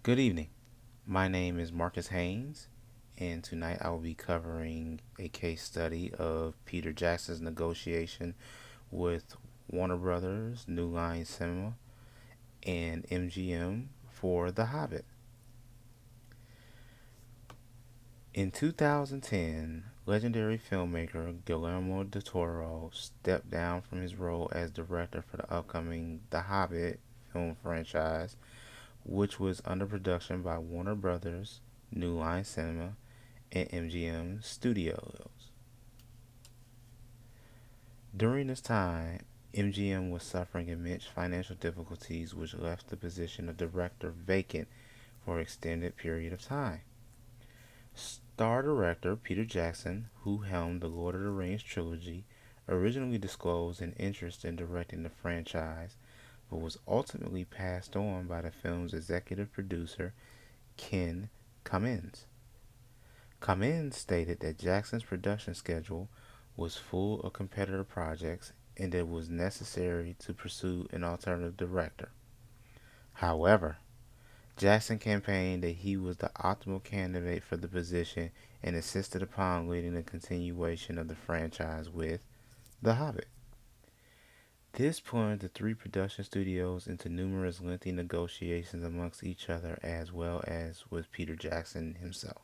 Good evening. My name is Marcus Haynes, and tonight I will be covering a case study of Peter Jackson's negotiation with Warner Brothers, New Line Cinema, and MGM for The Hobbit. In 2010, legendary filmmaker Guillermo del Toro stepped down from his role as director for the upcoming The Hobbit film franchise, which was under production by Warner Brothers, New Line Cinema, and MGM Studios. During this time, MGM was suffering immense financial difficulties, which left the position of director vacant for an extended period of time. Star director Peter Jackson, who helmed the Lord of the Rings trilogy, originally disclosed an interest in directing the franchise, but was ultimately passed on by the film's executive producer, Ken Cummins. Cummins stated that Jackson's production schedule was full of competitor projects and it was necessary to pursue an alternative director. However, Jackson campaigned that he was the optimal candidate for the position and insisted upon leading the continuation of the franchise with The Hobbit. This plunged the three production studios into numerous lengthy negotiations amongst each other as well as with Peter Jackson himself.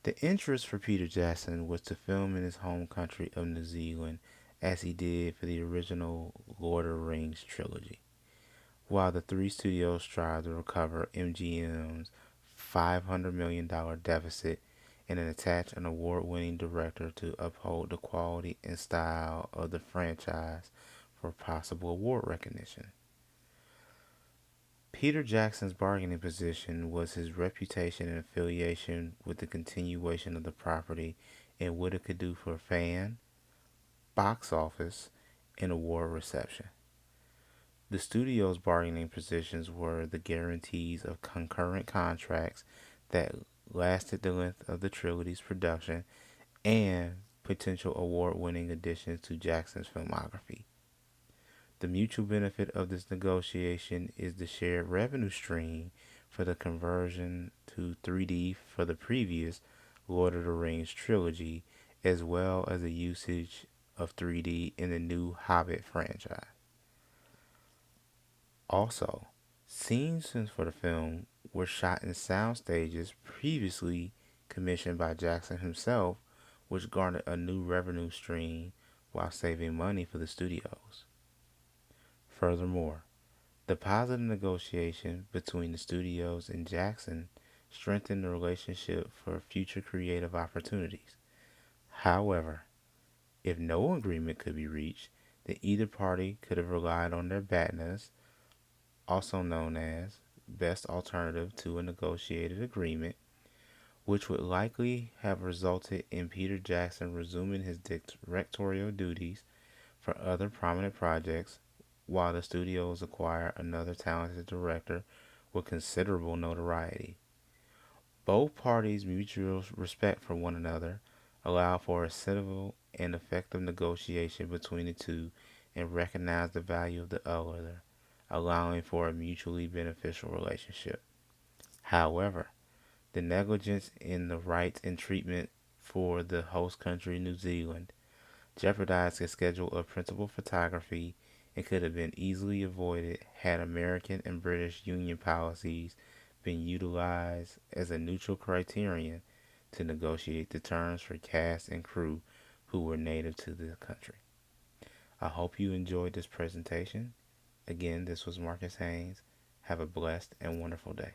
The interest for Peter Jackson was to film in his home country of New Zealand as he did for the original Lord of the Rings trilogy, while the three studios strived to recover MGM's $500 million deficit and attach an award-winning director to uphold the quality and style of the franchise for possible award recognition. Peter Jackson's bargaining position was his reputation and affiliation with the continuation of the property and what it could do for fan, box office, and award reception. The studio's bargaining positions were the guarantees of concurrent contracts that lasted the length of the trilogy's production and potential award-winning additions to Jackson's filmography. The mutual benefit of this negotiation is the shared revenue stream for the conversion to 3D for the previous Lord of the Rings trilogy, as well as the usage of 3D in the new Hobbit franchise. Also, scenes for the film were shot in sound stages previously commissioned by Jackson himself, which garnered a new revenue stream while saving money for the studios. Furthermore, the positive negotiation between the studios and Jackson strengthened the relationship for future creative opportunities. However, if no agreement could be reached, then either party could have relied on their BATNAs, also known as best alternative to a negotiated agreement, which would likely have resulted in Peter Jackson resuming his directorial duties for other prominent projects while the studios acquire another talented director with considerable notoriety. Both parties' mutual respect for one another allow for a civil and effective negotiation between the two and recognize the value of the other, allowing for a mutually beneficial relationship. However, the negligence in the rights and treatment for the host country, New Zealand, jeopardized the schedule of principal photography and could have been easily avoided had American and British Union policies been utilized as a neutral criterion to negotiate the terms for cast and crew who were native to the country. I hope you enjoyed this presentation. Again, this was Marcus Haynes. Have a blessed and wonderful day.